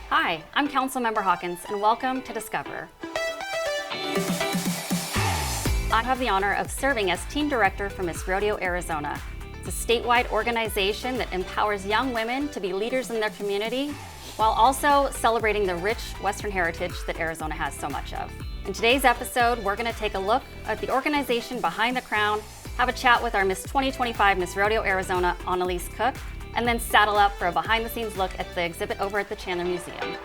Hi, I'm Councilmember Hawkins, and welcome to Discover. I have the honor of serving as Team Director for Miss Rodeo Arizona. It's a statewide organization that empowers young women to be leaders in their community while also celebrating the rich Western heritage that Arizona has so much of. In today's episode, we're going to take a look at the organization behind the crown, have a chat with our Miss 2025 Miss Rodeo Arizona, Annaliese Cooke, and then saddle up for a behind-the-scenes look at the exhibit over at the Chandler Museum.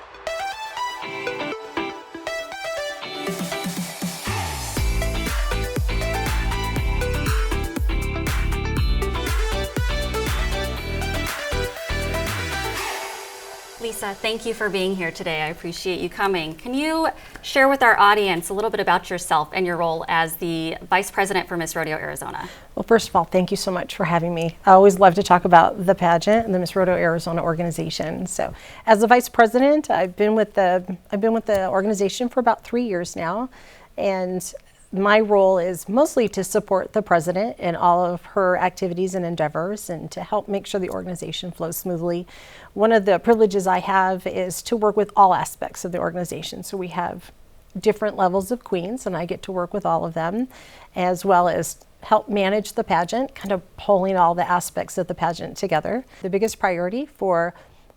Lisa, thank you for being here today. I appreciate you coming. Can you share with our audience a little bit about yourself and your role as the Vice President for Miss Rodeo Arizona? Well, first of all, thank you so much for having me. I always love to talk about the pageant and the Miss Rodeo Arizona organization. So, as the Vice President, I've been with the organization for about 3 years now, and my role is mostly to support the president in all of her activities and endeavors and to help make sure the organization flows smoothly. One of the privileges I have is to work with all aspects of the organization. So we have different levels of queens, and I get to work with all of them, as well as help manage the pageant, kind of pulling all the aspects of the pageant together. The biggest priority for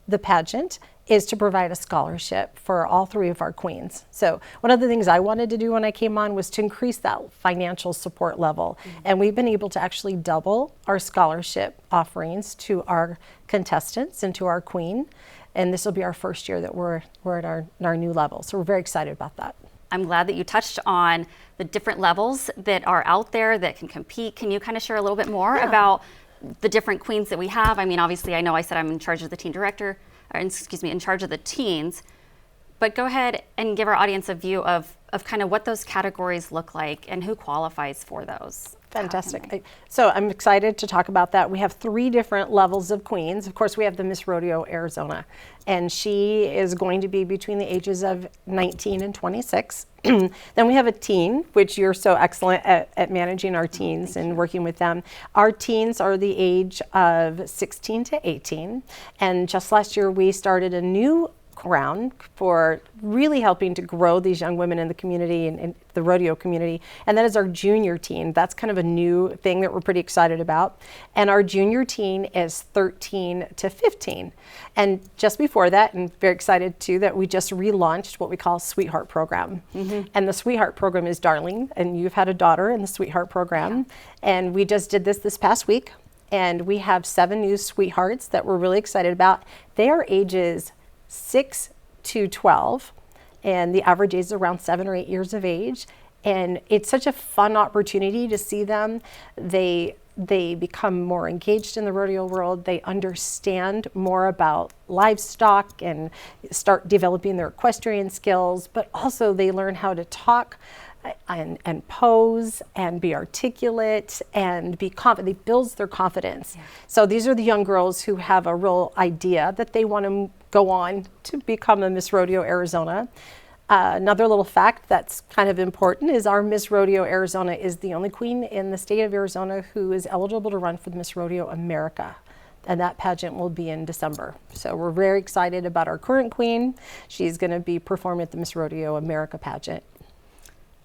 the pageant is to provide a scholarship for all three of our queens. So one of the things I wanted to do when I came on was to increase that financial support level. And we've been able to actually double our scholarship offerings to our contestants and to our queen. And this will be our first year that we're at our new level. So we're very excited about that. I'm glad that you touched on the different levels that are out there that can compete. Can you kind of share a little bit more about the different queens that we have? I mean, obviously, I know I said I'm in charge of the teen director, in charge of the teens, but go ahead and give our audience a view of kind of what those categories look like and who qualifies for those. Fantastic. So I'm excited to talk about that. We have 3 different levels of queens. Of course, we have the Miss Rodeo Arizona, and she is going to be between the ages of 19 and 26. Then we have a teen, which you're so excellent at managing our teens and working with them. Our teens are the age of 16 to 18. And just last year, we started a new round for really helping to grow these young women in the community and the rodeo community. And that is our junior teen. That's kind of a new thing that we're pretty excited about. And our junior teen is 13 to 15. And just before that, and very excited too, that we just relaunched what we call Sweetheart Program. And the Sweetheart Program is darling. And you've had a daughter in the Sweetheart Program. And we just did this past week. And we have 7 new sweethearts that we're really excited about. They are ages 6 to 12, and the average age is around 7 or 8 years of age. And it's such a fun opportunity to see them. They become more engaged in the rodeo world. They understand more about livestock and start developing their equestrian skills, but also they learn how to talk and pose and be articulate and be confident. It builds their confidence. So these are the young girls who have a real idea that they want to go on to become a Miss Rodeo Arizona. Another little fact that's kind of important is our Miss Rodeo Arizona is the only queen in the state of Arizona who is eligible to run for the Miss Rodeo America. And that pageant will be in December. So we're very excited about our current queen. She's going to be performing at the Miss Rodeo America pageant.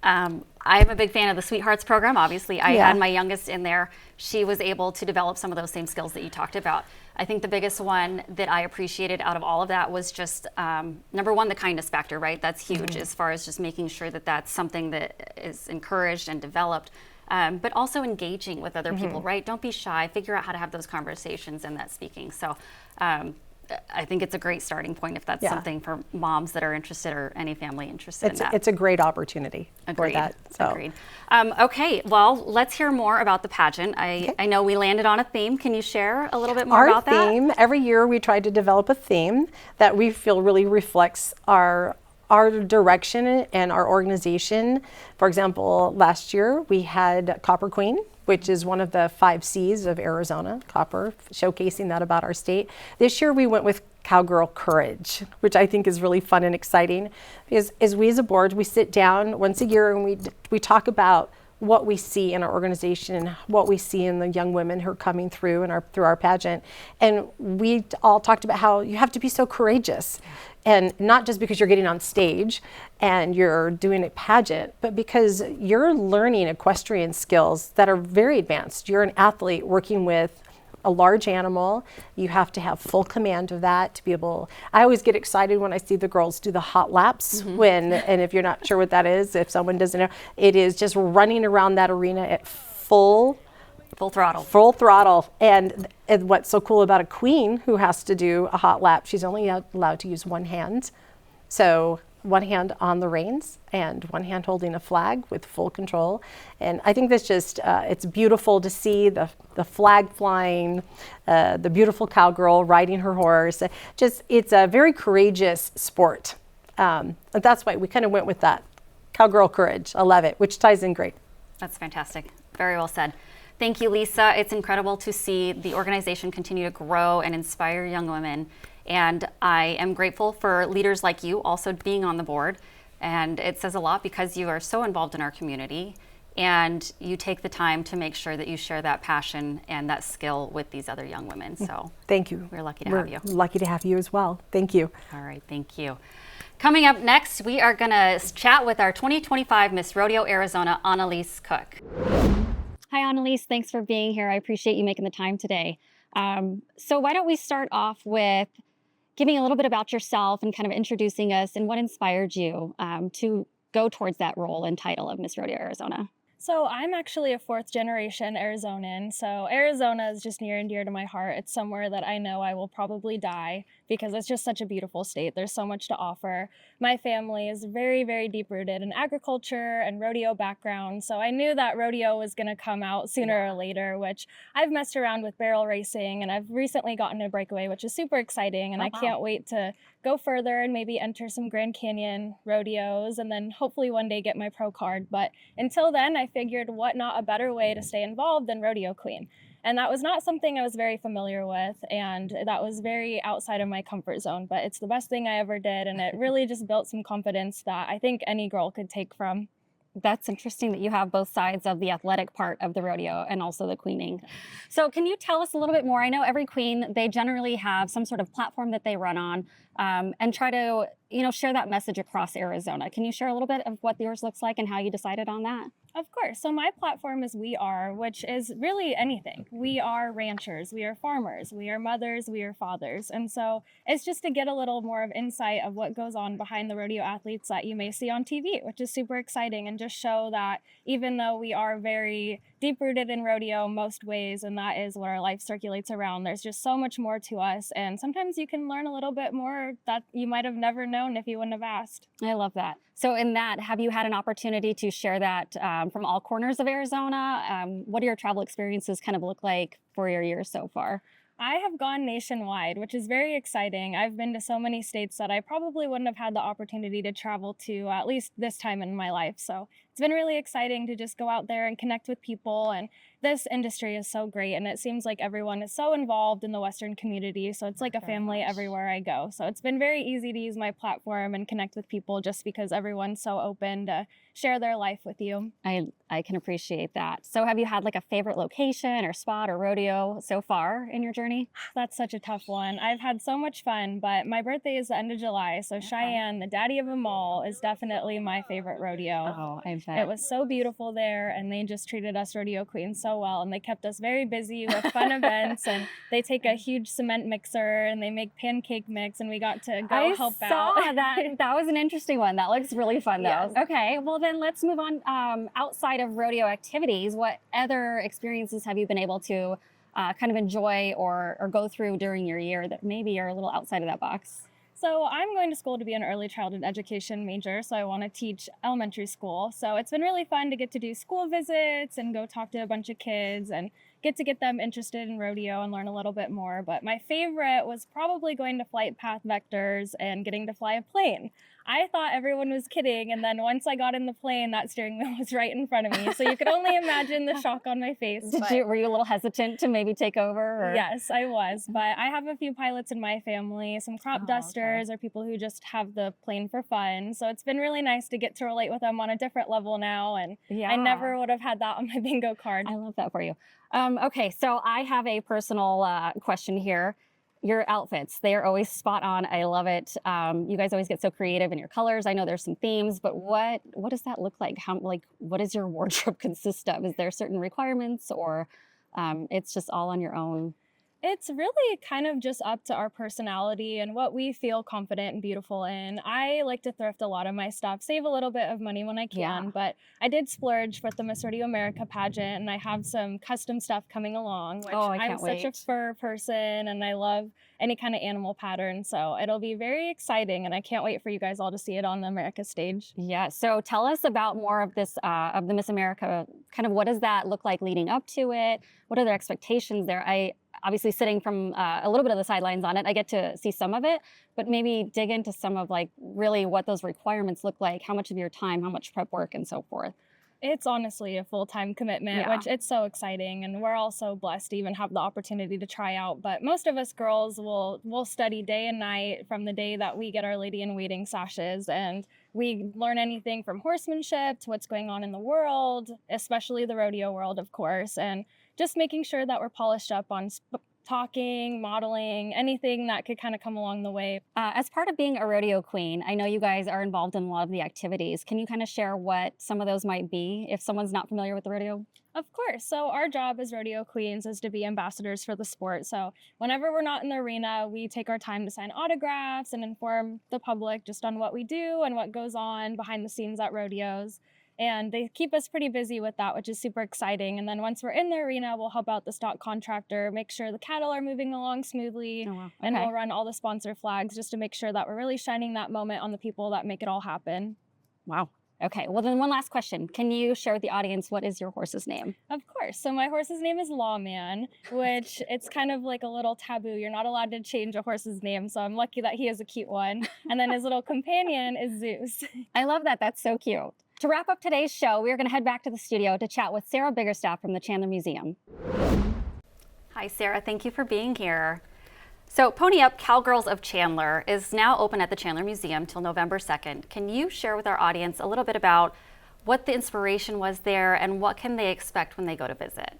I'm a big fan of the Sweethearts program. Obviously, I had my youngest in there. She was able to develop some of those same skills that you talked about. I think the biggest one that I appreciated out of all of that was just, number one, the kindness factor, right? That's huge as far as just making sure that that's something that is encouraged and developed, but also engaging with other people, right? Don't be shy. Figure out how to have those conversations and that speaking. So I think it's a great starting point if that's something for moms that are interested or any family interested in that. It's a great opportunity for that. So. Agreed. Okay, well, let's hear more about the pageant. I know we landed on a theme. Can you share a little bit more about that? Our theme, every year we try to develop a theme that we feel really reflects our direction and our organization. For example, last year we had Copper Queen, which is one of the 5 C's of Arizona, copper, showcasing that about our state. This year we went with Cowgirl Courage, which I think is really fun and exciting. Because as we as a board, we sit down once a year and we talk about what we see in our organization and what we see in the young women who are coming through through our pageant. And we all talked about how you have to be so courageous. And not just because you're getting on stage and you're doing a pageant, but because you're learning equestrian skills that are very advanced. You're an athlete working with a large animal. You have to have full command of that to be able. I always get excited when I see the girls do the hot laps and if you're not sure what that is, if someone doesn't know, it is just running around that arena at full throttle. Full throttle. And what's so cool about a queen who has to do a hot lap, she's only allowed to use one hand. So one hand on the reins and one hand holding a flag with full control. And I think that's just, it's beautiful to see the flag flying, the beautiful cowgirl riding her horse. Just, it's a very courageous sport. And that's why we kind of went with that. Cowgirl Courage, I love it, which ties in great. That's fantastic. Very well said. Thank you, Lisa. It's incredible to see the organization continue to grow and inspire young women. And I am grateful for leaders like you also being on the board. And it says a lot because you are so involved in our community and you take the time to make sure that you share that passion and that skill with these other young women. So thank you. We're lucky to have you. Lucky to have you as well. Thank you. All right, thank you. Coming up next, we are going to chat with our 2025 Miss Rodeo Arizona, Annaliese Cooke. Hi, Annaliese. Thanks for being here. I appreciate you making the time today. So why don't we start off with giving a little bit about yourself and kind of introducing us and what inspired you to go towards that role and title of Miss Rodeo Arizona? So I'm actually a fourth generation Arizonan. So Arizona is just near and dear to my heart. It's somewhere that I know I will probably die because it's just such a beautiful state. There's so much to offer. My family is very, very deep rooted in agriculture and rodeo background. So I knew that rodeo was going to come out sooner or later, which I've messed around with barrel racing and I've recently gotten a breakaway, which is super exciting. And I can't wait to go further and maybe enter some Grand Canyon rodeos and then hopefully one day get my pro card. But until then, I figured what not a better way to stay involved than rodeo queen. And that was not something I was very familiar with, and that was very outside of my comfort zone, but it's the best thing I ever did, and it really just built some confidence that I think any girl could take from. That's interesting that you have both sides of the athletic part of the rodeo and also the queening. So can you tell us a little bit more? I know every queen, they generally have some sort of platform that they run on and try to, share that message across Arizona. Can you share a little bit of what yours looks like and how you decided on that? Of course. So my platform is We Are, which is really anything. We are ranchers, we are farmers, we are mothers, we are fathers. And so it's just to get a little more of insight of what goes on behind the rodeo athletes that you may see on TV, which is super exciting, and just show that even though we are very deep-rooted in rodeo most ways, and that is what our life circulates around, there's just so much more to us. And sometimes you can learn a little bit more that you might have never known if you wouldn't have asked. I love that. So in that, have you had an opportunity to share that from all corners of Arizona? What do your travel experiences kind of look like for your year so far? I have gone nationwide, which is very exciting. I've been to so many states that I probably wouldn't have had the opportunity to travel to at least this time in my life. So it's been really exciting to just go out there and connect with people. And this industry is so great. And it seems like everyone is so involved in the Western community. So it's like a family everywhere I go. So it's been very easy to use my platform and connect with people just because everyone's so open to share their life with you. I can appreciate that. So have you had like a favorite location or spot or rodeo so far in your journey? That's such a tough one. I've had so much fun, but my birthday is the end of July. So Cheyenne, the daddy of them all, is definitely my favorite rodeo. Oh, I bet. It was so beautiful there, and they just treated us rodeo queens so well, and they kept us very busy with fun events, and they take a huge cement mixer and they make pancake mix, and we got to go help out. I saw that. That was an interesting one. That looks really fun, though. Yes. Okay, well then let's move on. Outside of rodeo activities, what other experiences have you been able to kind of enjoy or go through during your year that maybe are a little outside of that box? So I'm going to school to be an early childhood education major, so I want to teach elementary school. So it's been really fun to get to do school visits and go talk to a bunch of kids and get them interested in rodeo and learn a little bit more. But my favorite was probably going to flight path vectors and getting to fly a plane. I thought everyone was kidding, and then once I got in the plane, that steering wheel was right in front of me. So you could only imagine the shock on my face. Were you a little hesitant to maybe take over? Or? Yes, I was. But I have a few pilots in my family, some crop dusters, or people who just have the plane for fun. So it's been really nice to get to relate with them on a different level now, and I never would have had that on my bingo card. I love that for you. Okay, so I have a personal question here. your outfits, they are always spot on. I love it. You guys always get so creative in your colors. I know there's some themes, but what does that look like? What does your wardrobe consist of? Is there certain requirements, or it's just all on your own? It's really kind of just up to our personality and what we feel confident and beautiful in. I like to thrift a lot of my stuff, save a little bit of money when I can, but I did splurge with the Miss Rodeo America pageant, and I have some custom stuff coming along, which I'm such a fur person, and I love any kind of animal pattern. So it'll be very exciting, and I can't wait for you guys all to see it on the America stage. Yeah, so tell us about more of this, of the Miss America, kind of what does that look like leading up to it? What are their expectations there? Obviously sitting from a little bit of the sidelines on it, I get to see some of it, but maybe dig into some of like really what those requirements look like, how much of your time, how much prep work and so forth. It's honestly a full-time commitment, which it's so exciting, and we're all so blessed to even have the opportunity to try out. But most of us girls will study day and night from the day that we get our lady in waiting sashes, and we learn anything from horsemanship to what's going on in the world, especially the rodeo world, of course, and just making sure that we're polished up on talking, modeling, anything that could kind of come along the way. As part of being a rodeo queen, I know you guys are involved in a lot of the activities. Can you kind of share what some of those might be if someone's not familiar with the rodeo? Of course. So our job as rodeo queens is to be ambassadors for the sport. So whenever we're not in the arena, we take our time to sign autographs and inform the public just on what we do and what goes on behind the scenes at rodeos. And they keep us pretty busy with that, which is super exciting. And then once we're in the arena, we'll help out the stock contractor, make sure the cattle are moving along smoothly, and we'll run all the sponsor flags just to make sure that we're really shining that moment on the people that make it all happen. Wow. Okay, well then one last question. Can you share with the audience what is your horse's name? Of course. So my horse's name is Lawman, which it's kind of like a little taboo. You're not allowed to change a horse's name, so I'm lucky that he is a cute one. And then his little companion is Zeus. I love that. That's so cute. To wrap up today's show, we are going to head back to the studio to chat with Sarah Biggerstaff from the Chandler Museum. Hi, Sarah. Thank you for being here. So Pony Up Cowgirls of Chandler is now open at the Chandler Museum till November 2nd. Can you share with our audience a little bit about what the inspiration was there and what can they expect when they go to visit?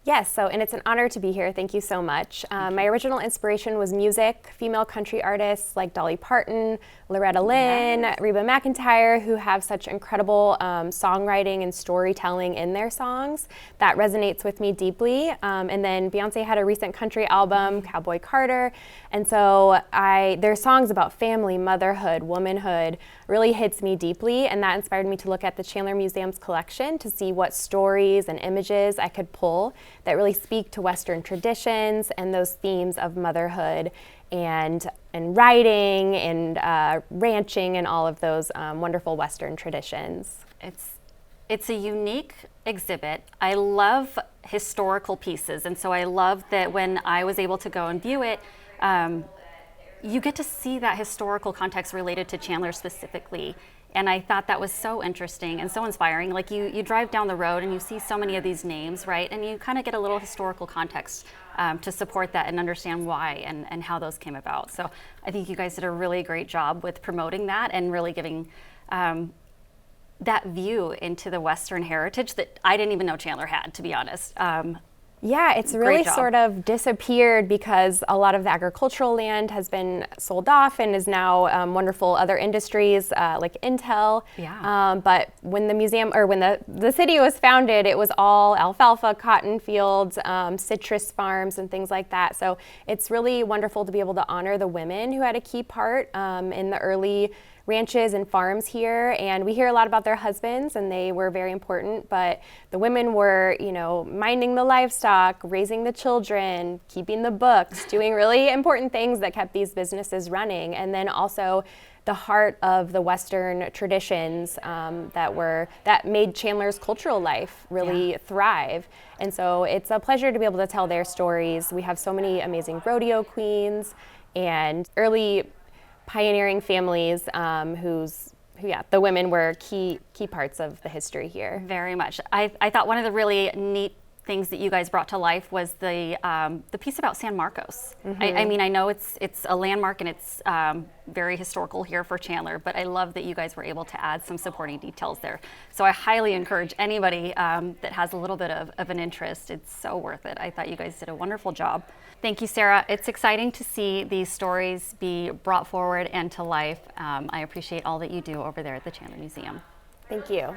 Yes, and it's an honor to be here. Thank you so much. My original inspiration was music, female country artists like Dolly Parton, Loretta Lynn, Reba McEntire, who have such incredible songwriting and storytelling in their songs. That resonates with me deeply. And then Beyonce had a recent country album, Cowboy Carter. And so their songs about family, motherhood, womanhood really hits me deeply. And that inspired me to look at the Chandler Museum's collection to see what stories and images I could pull that really speak to Western traditions and those themes of motherhood and riding and ranching and all of those wonderful Western traditions. It's a unique exhibit. I love historical pieces, and so I love that when I was able to go and view it, you get to see that historical context related to Chandler specifically. And I thought that was so interesting and so inspiring. Like you drive down the road and you see so many of these names, right? And you kind of get a little historical context to support that and understand why and how those came about. So I think you guys did a really great job with promoting that and really giving that view into the Western heritage that I didn't even know Chandler had, to be honest. Yeah, it's really sort of disappeared because a lot of the agricultural land has been sold off and is now wonderful other industries like Intel. Yeah. But when the museum, or when the city was founded, it was all alfalfa, cotton fields, citrus farms and things like that. So it's really wonderful to be able to honor the women who had a key part in the early ranches and farms here, and we hear a lot about their husbands, and they were very important, but the women were, minding the livestock, raising the children, keeping the books, doing really important things that kept these businesses running, and then also the heart of the Western traditions that made Chandler's cultural life really thrive. And so it's a pleasure to be able to tell their stories. We have so many amazing rodeo queens and early pioneering families the women were key parts of the history here. Very much. I thought one of the really neat things that you guys brought to life was the piece about San Marcos. I mean, I know it's a landmark and it's very historical here for Chandler, but I love that you guys were able to add some supporting details there. So I highly encourage anybody that has a little bit of an interest. It's so worth it. I thought you guys did a wonderful job. Thank you, Sarah. It's exciting to see these stories be brought forward and to life. I appreciate all that you do over there at the Chandler Museum. Thank you.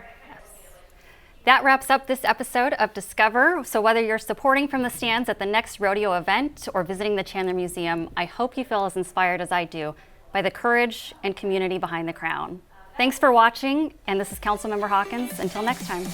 That wraps up this episode of Discover. So whether you're supporting from the stands at the next rodeo event or visiting the Chandler Museum, I hope you feel as inspired as I do by the courage and community behind the crown. Thanks for watching, and this is Councilmember Hawkins. Until next time.